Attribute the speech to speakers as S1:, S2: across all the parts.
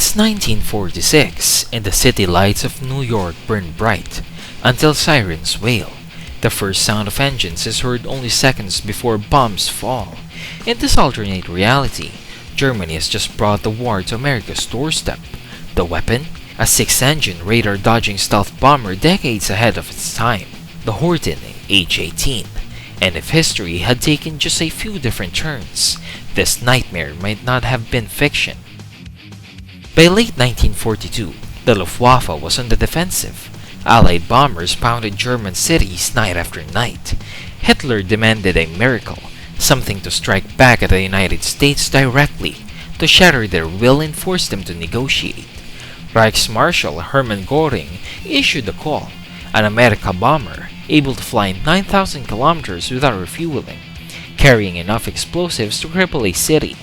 S1: It's 1946, and the city lights of New York burn bright until sirens wail. The first sound of engines is heard only seconds before bombs fall. In this alternate reality, Germany has just brought the war to America's doorstep. The weapon? A six-engine radar-dodging stealth bomber decades ahead of its time, the Horten H.XVIII. And if history had taken just a few different turns, this nightmare might not have been fiction. By late 1942, the Luftwaffe was on the defensive. Allied bombers pounded German cities night after night. Hitler demanded a miracle, something to strike back at the United States directly, to shatter their will and force them to negotiate. Reichsmarschall Hermann Göring issued a call, an America bomber able to fly 9,000 kilometers without refueling, carrying enough explosives to cripple a city.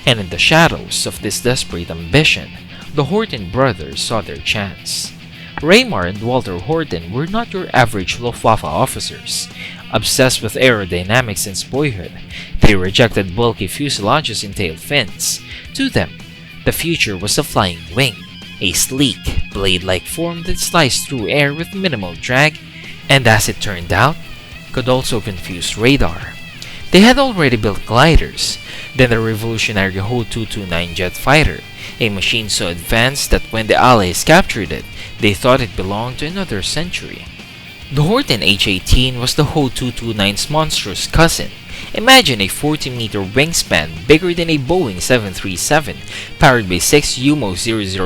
S1: And in the shadows of this desperate ambition, the Horten brothers saw their chance. Reimar and Walter Horten were not your average Luftwaffe officers. Obsessed with aerodynamics since boyhood, they rejected bulky fuselages and tail fins. To them, the future was the flying wing, a sleek, blade-like form that sliced through air with minimal drag, and as it turned out, could also confuse radar. They had already built gliders, then the revolutionary Ho-229 jet fighter, a machine so advanced that when the Allies captured it, they thought it belonged to another century. The Horten H-XVIII was the Ho-229's monstrous cousin. Imagine a 40-meter wingspan bigger than a Boeing 737, powered by 6 UMO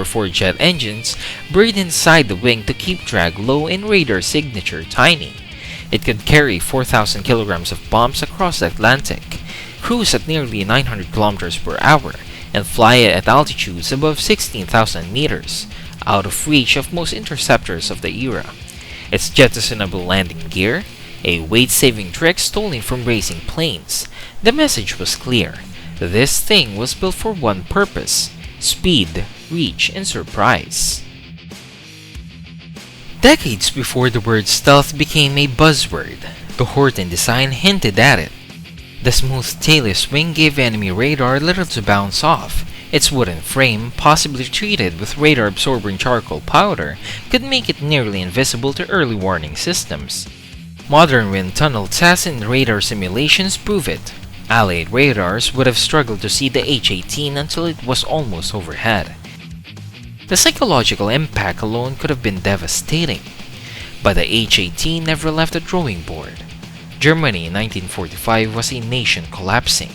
S1: 004 jet engines, buried inside the wing to keep drag low and radar signature tiny. It could carry 4,000 kilograms of bombs across the Atlantic, cruise at nearly 900 kilometers per hour, and fly at altitudes above 16,000 meters, out of reach of most interceptors of the era. Its jettisonable landing gear, a weight-saving trick stolen from racing planes. The message was clear. This thing was built for one purpose: speed, reach, and surprise. Decades before the word stealth became a buzzword, the Horten design hinted at it. The smooth tailless wing gave enemy radar little to bounce off. Its wooden frame, possibly treated with radar-absorbing charcoal powder, could make it nearly invisible to early warning systems. Modern wind tunnel tests and radar simulations prove it. Allied radars would have struggled to see the H-XVIII until it was almost overhead. The psychological impact alone could have been devastating. But the H-XVIII never left the drawing board. Germany in 1945 was a nation collapsing,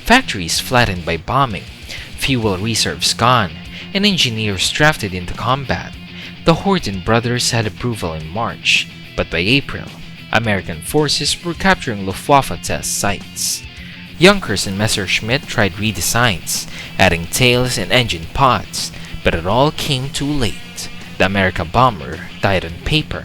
S1: factories flattened by bombing, fuel reserves gone, and engineers drafted into combat. The Horten brothers had approval in March, but by April, American forces were capturing Luftwaffe test sites. Junkers and Messerschmitt tried redesigns, adding tails and engine pods, but it all came too late. The America bomber died on paper.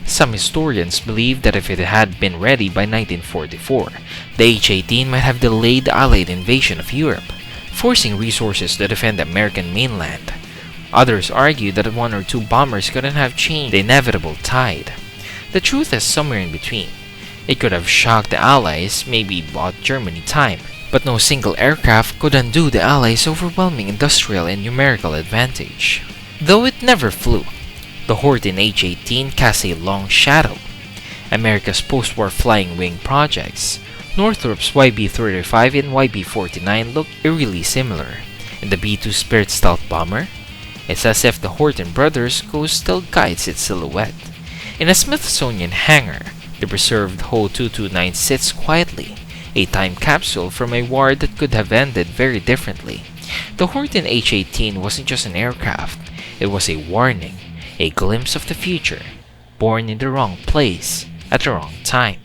S1: Some historians believe that if it had been ready by 1944, the H-XVIII might have delayed the Allied invasion of Europe, forcing resources to defend the American mainland. Others argue that one or two bombers couldn't have changed the inevitable tide. The truth is somewhere in between. It could have shocked the Allies, maybe bought Germany time, but no single aircraft could undo the Allies' overwhelming industrial and numerical advantage. Though it never flew, the Horten H-XVIII cast a long shadow. America's post-war flying wing projects, Northrop's YB-35 and YB-49 look eerily similar, and the B-2 Spirit stealth bomber? It's as if the Horten brothers' ghost still guides its silhouette. In a Smithsonian hangar, the preserved Ho-229 sits quietly, a time capsule from a war that could have ended very differently. The Horten H-XVIII wasn't just an aircraft, it was a warning, a glimpse of the future, born in the wrong place, at the wrong time.